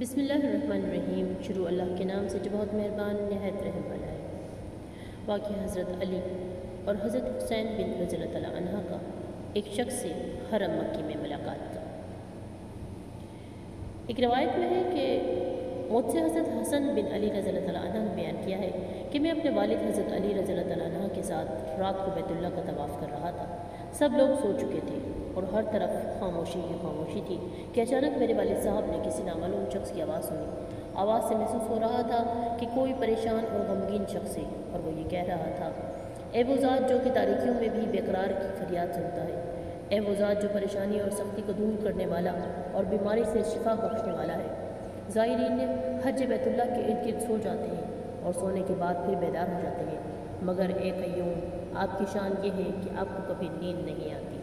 بسم اللہ الرحمن الرحیم۔ شروع اللہ کے نام سے جو بہت مہربان نہایت رحم والا ہے۔ واقعہ حضرت علی اور حضرت حسین بن رضی اللہ تعالیٰ عنہ کا ایک شخص سے حرم مکی میں ملاقات کا۔ ایک روایت میں ہے کہ مجھ سے حضرت حسن بن علی رضی اللہ تعالیٰ عنہ نے بیان کیا ہے کہ میں اپنے والد حضرت علی رضی اللہ تعالیٰ عنہ کے ساتھ رات کو بیت اللہ کا طواف کر رہا تھا۔ سب لوگ سو چکے تھے اور ہر طرف خاموشی ہی خاموشی تھی کہ اچانک میرے والد صاحب نے کسی نامعلوم شخص کی آواز سنی۔ آواز سے محسوس ہو رہا تھا کہ کوئی پریشان اور غمگین شخص ہے، اور وہ یہ کہہ رہا تھا، اے وہ ذات جو کہ تاریکیوں میں بھی بے قرار کی فریاد سنتا ہے، اے وہ ذات جو پریشانی اور سختی کو دور کرنے والا اور بیماری سے شفا بخشنے والا ہے۔ زائرین حج بیت اللہ کے ارد گرد سو جاتے ہیں اور سونے کے بعد پھر بیدار ہو جاتے ہیں، مگر اے قیوم، آپ کی شان یہ ہے کہ آپ کو کبھی نیند نہیں آتی۔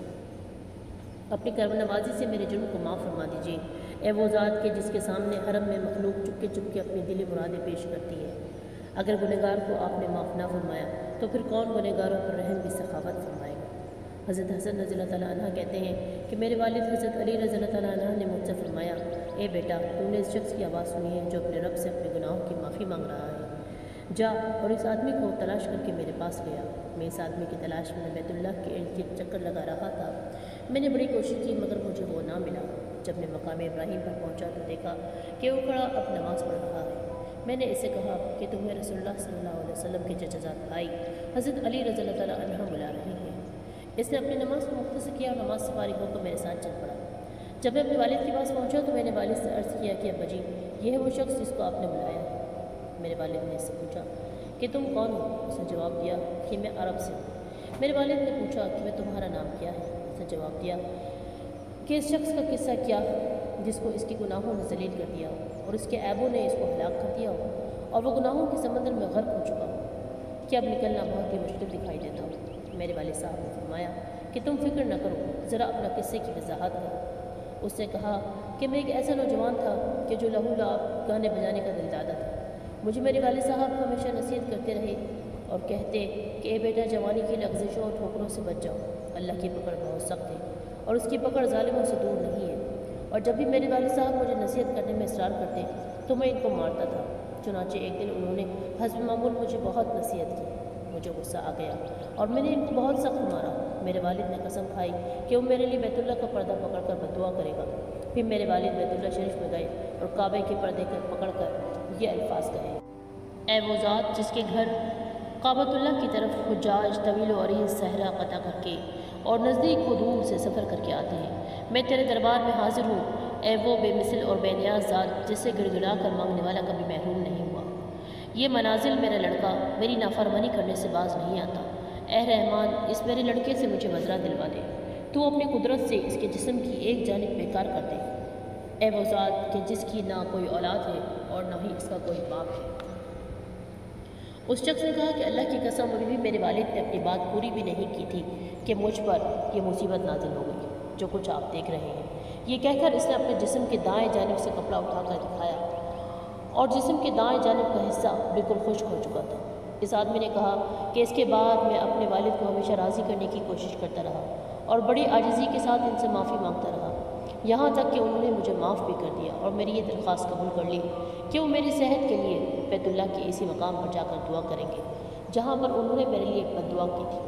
اپنی کرم نوازی سے میرے جرم کو معاف فرما دیجیے، اے وہ ذات کے جس کے سامنے حرم میں مخلوق چپکے چپکے اپنی دلی مرادیں پیش کرتی ہے۔ اگر گنہگار کو آپ نے معاف نہ فرمایا تو پھر کون گنہگاروں پر رحم کی سخاوت فرمائے گا۔ حضرت حسن رضی اللہ تعالیٰ عنہ کہتے ہیں کہ میرے والد حضرت علی رضی اللہ تعالیٰ عنہ نے مجھ سے فرمایا، اے بیٹا، تو نے اس شخص کی آواز سنی ہے جو اپنے رب سے اپنے گناہوں کی معافی مانگ رہا ہے، جا اور اس آدمی کو تلاش کر کے میرے پاس لے آ۔ میں اس آدمی کی تلاش میں بیت اللہ کے ارد گرد چکر لگا رہا تھا۔ میں نے بڑی کوشش کی مگر مجھے وہ نہ ملا۔ جب میں مقام ابراہیم پر پہنچا تو دیکھا کہ وہ کھڑا اب نماز پڑھ رہا ہے۔ میں نے اسے کہا کہ تمہیں رسول اللہ صلی اللہ علیہ وسلم کے چچا زاد بھائی حضرت علی رضی اللہ تعالیٰ عنہ بلا رہے ہیں۔ اس نے اپنی نماز کو مختصر کیا اور نماز سے فارغ ہو کر میرے ساتھ چل پڑا۔ جب میں اپنے والد کے پاس پہنچا تو میں نے والد سے عرض کیا کہ ابا جی، یہ ہے وہ شخص جس کو آپ نے بلایا ہے۔ میرے والد نے اس سے پوچھا کہ تم کون ہو؟ اس نے جواب دیا کہ میں عرب سے ہوں۔ میرے والد نے پوچھا کہ میں تمہارا نام کیا ہے؟ اس نے جواب دیا کہ اس شخص کا قصہ کیا ہے جس کو اس کے گناہوں نے ذلیل کر دیا ہو اور اس کے عیبوں نے اس کو ہلاک کر دیا ہو اور وہ گناہوں کے سمندر میں غرق ہو چکا ہو کہ اب نکلنا بہت ہی مشکل دکھائی دیتا ہو۔ میرے والد صاحب نے فرمایا کہ تم فکر نہ کرو، ذرا اپنا قصے کی وضاحت کرو۔ اس نے کہا کہ میں ایک ایسا نوجوان تھا کہ جو لہو لعب گانے بجانے کا دل دادا تھا۔ مجھے میرے والد صاحب ہمیشہ نصیحت کرتے رہے اور کہتے کہ اے بیٹا، جوانی کی لغزشوں اور ٹھوکروں سے بچ جاؤ، اللہ کی پکڑ بہت سخت ہے اور اس کی پکڑ ظالموں سے دور نہیں ہے۔ اور جب بھی میرے والد صاحب مجھے نصیحت کرنے میں اصرار کرتے تو میں ان کو مارتا تھا۔ چنانچہ ایک دن انہوں نے حسب معمول مجھے بہت نصیحت کی۔ مجھے غصہ آ گیا اور میں نے ان کو بہت سخت مارا۔ میرے والد نے قسم کھائی کہ وہ میرے لیے بیت اللہ کا پردہ پکڑ کر بددعا کرے گا۔ پھر میرے والد بیت اللہ شریف میں گئے اور کعبے کے پردے کو پکڑ کر یہ الفاظ کہے، اے وہ ذات جس کے گھر کعبۃ اللہ کی طرف حجاج طویل و عریض صحرا قطع کر کے اور نزدیک و دور سے سفر کر کے آتے ہیں، میں تیرے دربار میں حاضر ہوں، اے وہ بے مثل اور بے نیاز ذات جس سے گڑ گڑا کر مانگنے والا کبھی محروم نہیں ہوا۔ یہ منازل میرا لڑکا میری نافرمانی کرنے سے باز نہیں آتا۔ اے رحمان، اس میرے لڑکے سے مجھے وزرا دلوا دے، تو اپنی قدرت سے اس کے جسم کی ایک جانب بیکار کر دے۔ اے وہ ذات کہ جس کی نہ کوئی اولاد ہے اور نہ ہی اس کا کوئی باپ ہے۔ اس شخص نے کہا کہ اللہ کی قسم، ابھی بھی میرے والد نے اپنی بات پوری بھی نہیں کی تھی کہ مجھ پر یہ مصیبت نازل ہو گئی جو کچھ آپ دیکھ رہے ہیں۔ یہ کہہ کر اس نے اپنے جسم کے دائیں جانب سے کپڑا اٹھا کر دکھایا اور جسم کے دائیں جانب کا حصہ بالکل خشک ہو چکا تھا۔ اس آدمی نے کہا کہ اس کے بعد میں اپنے والد کو ہمیشہ راضی کرنے کی کوشش کرتا رہا اور بڑی عاجزی کے ساتھ ان سے معافی مانگتا رہا، یہاں تک کہ انہوں نے مجھے معاف بھی کر دیا اور میری یہ درخواست قبول کر لی کہ وہ میری صحت کے لیے بیت اللہ کے اسی مقام پر جا کر دعا کریں گے جہاں پر انہوں نے میرے لیے بد دعا کی تھی۔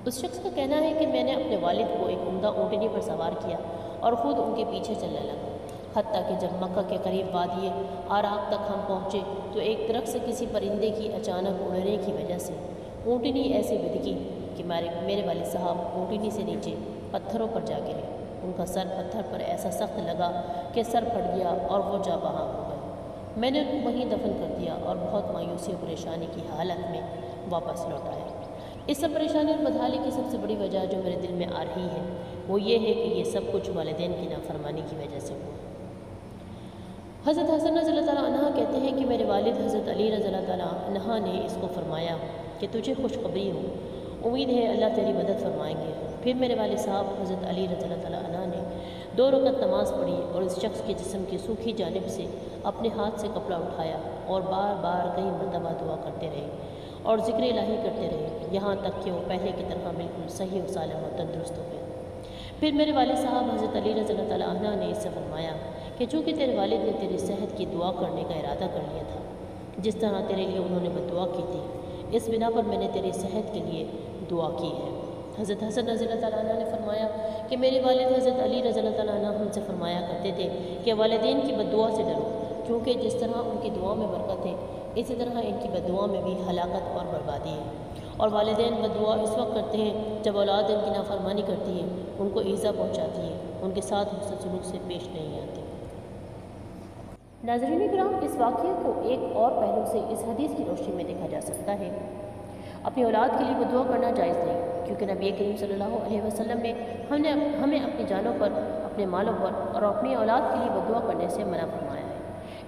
اس شخص کا کہنا ہے کہ میں نے اپنے والد کو ایک عمدہ اونٹنی پر سوار کیا اور خود ان کے پیچھے چلنے لگا، حتیٰ کہ جب مکہ کے قریب وادی آراق تک ہم پہنچے تو ایک درخت سے کسی پرندے کی اچانک اڑنے کی وجہ سے اونٹنی ایسے بدکی کہ میرے والد صاحب اونٹنی سے نیچے پتھروں پر جا گرے۔ ان کا سر پتھر پر ایسا سخت لگا کہ سر پھٹ گیا اور وہ جاں بحق ہو گئے۔ میں نے ان کو وہیں دفن کر دیا اور بہت مایوسی و پریشانی کی حالت میں واپس لوٹ آیا۔ اس سب پریشانی اور بدحالی کی سب سے بڑی وجہ جو میرے دل میں آ رہی ہے وہ یہ ہے کہ یہ سب کچھ والدین کی نافرمانی کی وجہ سے ہوا۔ حضرت حسن رضی اللہ تعالیٰ عنہ کہتے ہیں کہ میرے والد حضرت علی رضی اللہ تعالیٰ عنہ نے اس کو فرمایا کہ تجھے خوشخبری ہو، امید ہے اللہ تیری مدد فرمائیں گے۔ پھر میرے والد صاحب حضرت علی رضی اللہ تعالیٰ عنہ نے 2 رکعت نماز پڑھی اور اس شخص کے جسم کی سوکھی جانب سے اپنے ہاتھ سے کپڑا اٹھایا اور بار بار کئی مرتبہ دعا کرتے رہے اور ذکر الہی کرتے رہے، یہاں تک کہ وہ پہلے کی طرح بالکل صحیح و سالم و تندرست ہو گئے۔ پھر میرے والد صاحب حضرت علی رضی اللہ تعالیٰ عنہ نے اس سے فرمایا کہ چونکہ تیرے والد نے تیری صحت کی دعا کرنے کا ارادہ کر لیا تھا، جس طرح تیرے لیے انہوں نے بددعا کی تھی، اس بنا پر میں نے تیری صحت کے لیے دعا کی ہے۔ حضرت حسن رضی اللہ تعالیٰ عنہ نے فرمایا کہ میرے والد حضرت علی رضی اللہ تعالیٰ عنہ ہم سے فرمایا کرتے تھے کہ والدین کی بددعا سے ڈرو، کیونکہ جس طرح ان کی دعا میں برکت ہے، اسی طرح ان کی بددعا میں بھی ہلاکت اور بربادی ہے۔ اور والدین بددعا اس وقت کرتے ہیں جب اولاد ان کی نافرمانی کرتی ہے، ان کو ایذا پہنچاتی ہے، ان کے ساتھ حسن سلوک سے پیش نہیں آتی۔ ناظرین کرام، اس واقعے کو ایک اور پہلو سے اس حدیث کی روشنی میں دیکھا جا سکتا ہے۔ اپنی اولاد کے لیے بددعا کرنا جائز نہیں، کیونکہ نبی کریم صلی اللہ علیہ وسلم نے ہمیں اپنی جانوں پر، اپنے مالوں پر اور اپنی اولاد کے لیے بددعا کرنے سے منع فرمایا ہے۔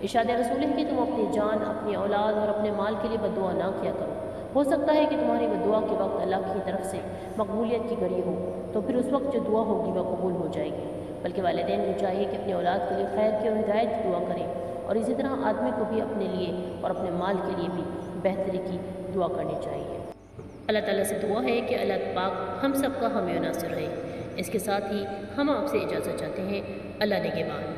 ارشاد رسول ہے کہ تم اپنی جان، اپنی اولاد اور اپنے مال کے لیے بددعا نہ کیا کرو۔ ہو سکتا ہے کہ تمہاری بددعا کے وقت اللہ کی طرف سے مقبولیت کی گھڑی ہو، تو پھر اس وقت جو دعا ہوگی وہ قبول ہو جائے گی۔ بلکہ والدین کو چاہیے کہ اپنی اولاد کے لیے خیر کی اور ہدایت کی دعا کریں، اور اسی طرح آدمی کو بھی اپنے لیے اور اپنے مال کے لیے بھی بہتری کی دعا کرنی چاہیے۔ اللہ تعالیٰ سے دعا ہے کہ اللہ پاک ہم سب کا حامی و ناصر رہے۔ اس کے ساتھ ہی ہم آپ سے اجازت چاہتے ہیں۔ اللہ نگہبان۔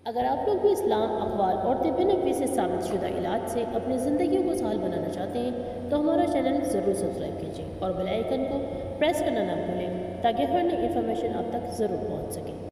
اگر آپ لوگ بھی اسلام، اقوال اور طب نبوی سے ثابت شدہ علاج سے اپنی زندگیوں کو سہل بنانا چاہتے ہیں تو ہمارا چینل ضرور سبسکرائب کیجیے اور بیل آئیکن کو پریس کرنا نہ بھولیں، تاکہ ہر نئی انفارمیشن آپ تک ضرور پہنچ سکے۔